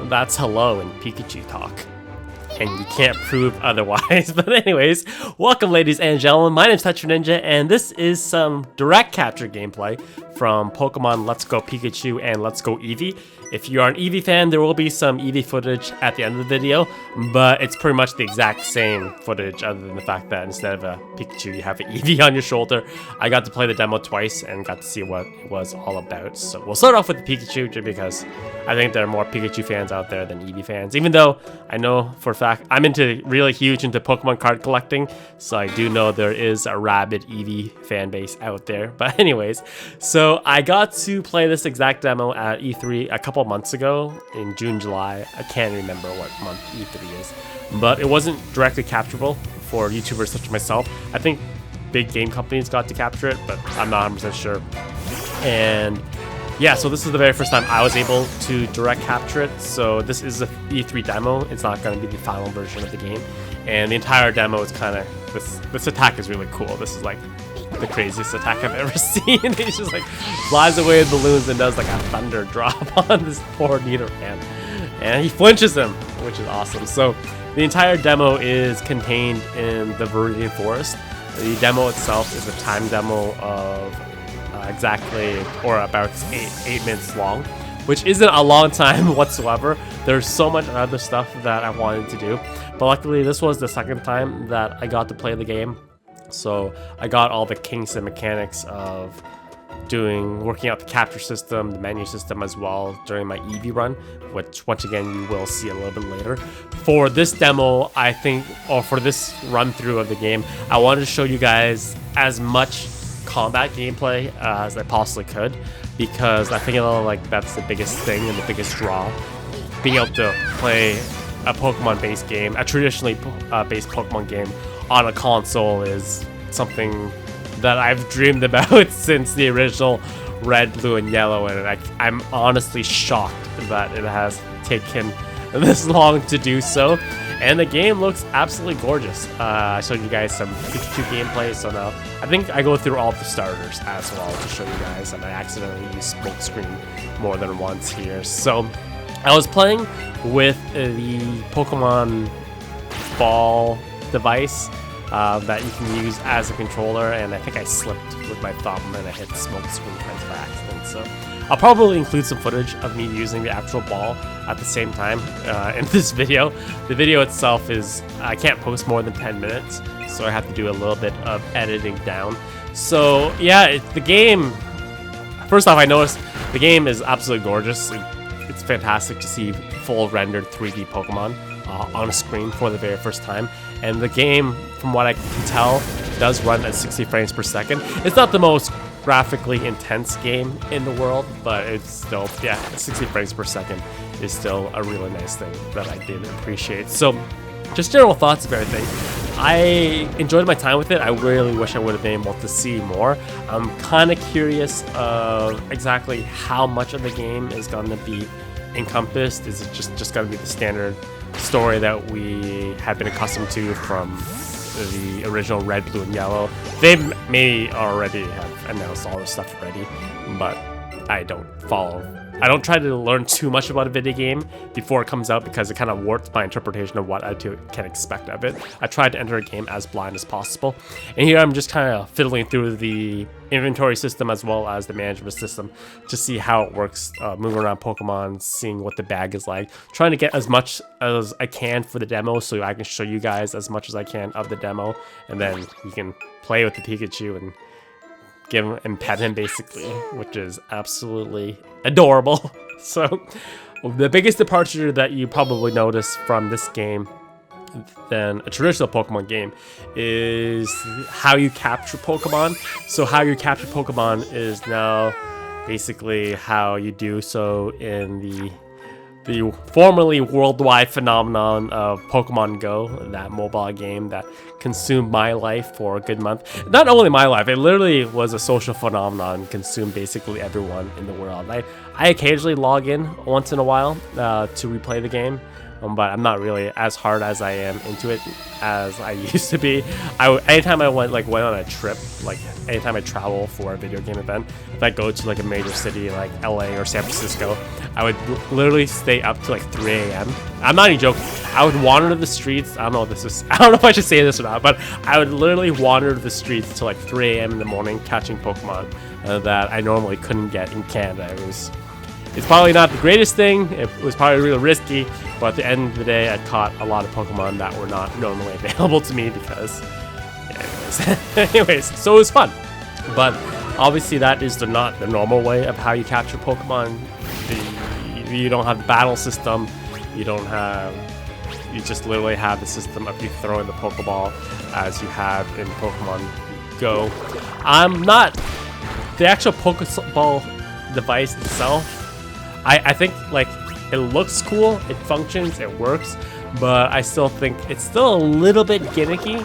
that's hello in Pikachu talk. And you can't prove otherwise. But anyways, welcome ladies and gentlemen, my name is Pikachu Ninja, and this is some direct capture gameplay from Pokemon Let's Go Pikachu and Let's Go Eevee. If you are an Eevee fan, there will be some Eevee footage at the end of the video, but it's pretty much the exact same footage other than the fact that instead of a Pikachu, you have an Eevee on your shoulder. I got to play the demo twice and got to see what it was all about. So we'll start off with the Pikachu just because I think there are more Pikachu fans out there than Eevee fans, even though I know for a fact I'm really huge into Pokemon card collecting, so I do know there is a rabid Eevee fan base out there. But anyways, so I got to play this exact demo at E3 a couple months ago in June, July. I can't remember what month E3 is, but it wasn't directly capturable for YouTubers such as myself. I think big game companies got to capture it, but I'm not 100% sure. And yeah, so this is the very first time I was able to direct capture it. So this is a E3 demo. It's not going to be the final version of the game. And the entire demo is kind of, this attack is really cool. This is like the craziest attack I've ever seen. He just like flies away in balloons and does like a thunder drop on this poor Nidoran. And he flinches him, which is awesome. So the entire demo is contained in the Viridian Forest. The demo itself is a time demo of exactly or about 8 minutes long, which isn't a long time whatsoever. There's so much other stuff that I wanted to do, but luckily this was the second time that I got to play the game, so I got all the kinks and mechanics of working out the capture system, the menu system as well during my Eevee run, which once again you will see a little bit later. For this demo, I think, or for this run through of the game, I wanted to show you guys as much combat gameplay as I possibly could, because I think that's the biggest thing and the biggest draw. Being able to play a Pokemon based game, a traditionally based Pokemon game on a console is something that I've dreamed about since the original Red, Blue, and Yellow, and I'm honestly shocked that it has taken this long to do so. And the game looks absolutely gorgeous. I showed you guys some Pikachu gameplay, so now I think I go through all the starters as well to show you guys, and I accidentally used smokescreen more than once here. So I was playing with the Pokemon ball device that you can use as a controller, and I think I slipped with my thumb and I hit the smokescreen by accident. So I'll probably include some footage of me using the actual ball at the same time in this video. The video itself is, I can't post more than 10 minutes, so I have to do a little bit of editing down. So yeah, the game, first off, I noticed the game is absolutely gorgeous. It's fantastic to see full rendered 3D Pokemon on a screen for the very first time. And the game, from what I can tell, does run at 60 frames per second. It's not the most graphically intense game in the world, but it's still, yeah, 60 frames per second is still a really nice thing that I did appreciate. So just general thoughts of everything. I enjoyed my time with it. I really wish I would have been able to see more. I'm kind of curious of exactly how much of the game is going to be encompassed. Is it just going to be the standard story that we have been accustomed to from the original Red, Blue, and Yellow? They may already have announced all this stuff already, but I don't try to learn too much about a video game before it comes out, because it kind of warps my interpretation of what I can expect of it. I tried to enter a game as blind as possible, and here I'm just kind of fiddling through the inventory system as well as the management system to see how it works, moving around Pokemon, seeing what the bag is like, trying to get as much as I can for the demo so I can show you guys as much as I can of the demo, and then you can play with the Pikachu and give him and pet him basically, which is absolutely adorable. So the biggest departure that you probably notice from this game than a traditional Pokemon game is how you capture Pokemon. So how you capture Pokemon is now basically how you do so in the formerly worldwide phenomenon of Pokemon Go, that mobile game that consumed my life for a good month. Not only my life, it literally was a social phenomenon, consumed basically everyone in the world. I occasionally log in once in a while to replay the game, but I'm not really as hard as I am into it as I used to be. Anytime I went on a trip, like anytime I travel for a video game event, if I go to like a major city like LA or San Francisco, I would literally stay up to like 3 a.m. I'm not even joking. I would wander the streets. I don't know if I should say this or not, but I would literally wander the streets till like 3 a.m. in the morning catching Pokemon that I normally couldn't get in Canada. It's probably not the greatest thing. It was probably really risky, but at the end of the day, I caught a lot of Pokemon that were not normally available to me because, anyways, so it was fun. But obviously, that is not the normal way of how you capture Pokemon. You don't have the battle system. You just literally have the system of you throwing the Pokeball as you have in Pokemon Go. The actual Pokeball device itself, I think like it looks cool, it functions, it works, but I still think it's still a little bit gimmicky.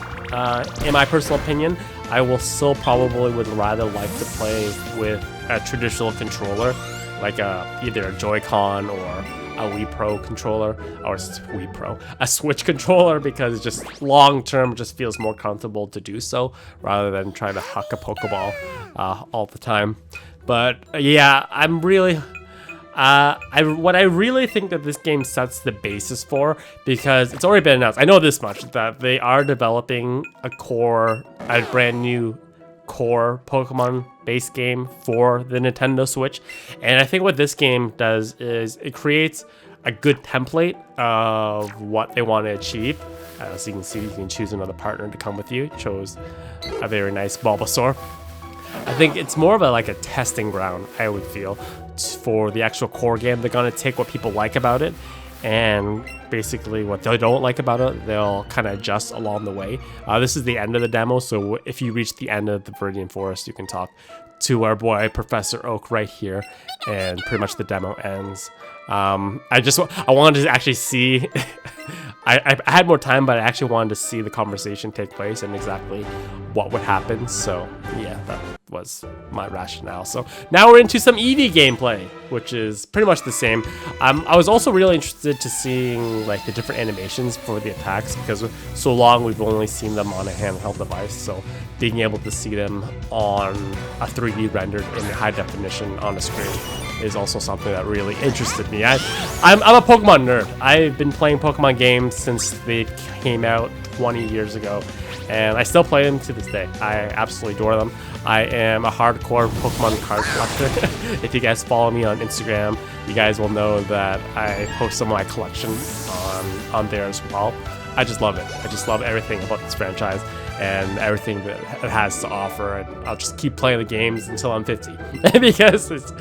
In my personal opinion, I will still probably would rather like to play with a traditional controller, like either a Joy-Con or a Wii Pro controller, or a Switch controller, because it just long term just feels more comfortable to do so rather than trying to huck a Pokeball all the time. But yeah, I'm really. What I really think that this game sets the basis for, because it's already been announced, I know this much, that they are developing a brand new core Pokemon base game for the Nintendo Switch. And I think what this game does is it creates a good template of what they want to achieve. As you can see, you can choose another partner to come with you. Chose a very nice Bulbasaur. I think it's more of a testing ground, I would feel, for the actual core game. They're going to take what people like about it, and basically what they don't like about it, they'll kind of adjust along the way. This is the end of the demo, so if you reach the end of the Viridian Forest, you can talk to our boy Professor Oak right here, and pretty much the demo ends. I wanted to actually see I had more time, but I actually wanted to see the conversation take place and exactly what would happen. So yeah, that was my rationale. So now we're into some Eevee gameplay, which is pretty much the same. I was also really interested to seeing like the different animations for the attacks, because so long we've only seen them on a handheld device. So being able to see them on a 3D rendered in high definition on a screen is also something that really interested me. I'm a Pokemon nerd. I've been playing Pokemon games since they came out 20 years ago, and I still play them to this day. I absolutely adore them. I am a hardcore Pokemon card collector. If you guys follow me on Instagram, you guys will know that I post some of my collection on there as well. I just love it. I just love everything about this franchise and everything that it has to offer, and I'll just keep playing the games until I'm 50 because it's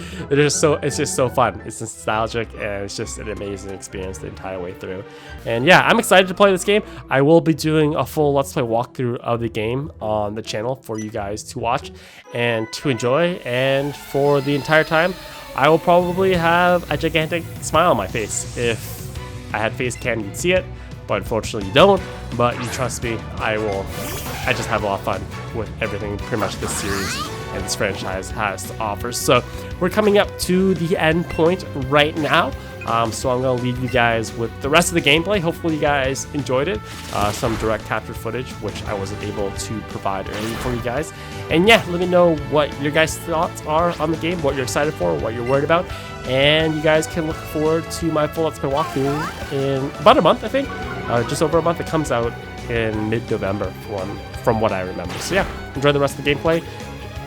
just so fun. It's nostalgic, and it's just an amazing experience the entire way through. And yeah, I'm excited to play this game. I will be doing a full Let's Play walkthrough of the game on the channel for you guys to watch and to enjoy, and for the entire time I will probably have a gigantic smile on my face. If I had face cam, you'd see it, but unfortunately you don't. But you trust me, I just have a lot of fun with everything pretty much this series and this franchise has to offer. So we're coming up to the end point right now. So I'm going to leave you guys with the rest of the gameplay. Hopefully you guys enjoyed it. Some direct capture footage, which I wasn't able to provide earlier for you guys. And yeah, let me know what your guys' thoughts are on the game, what you're excited for, what you're worried about. And you guys can look forward to my full Let's Play walkthrough in about a month, I think. Just over a month. It comes out in mid-November from what I remember. So yeah, enjoy the rest of the gameplay.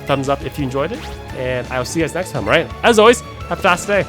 Thumbs up if you enjoyed it. And I will see you guys next time, right? As always, have a fast day.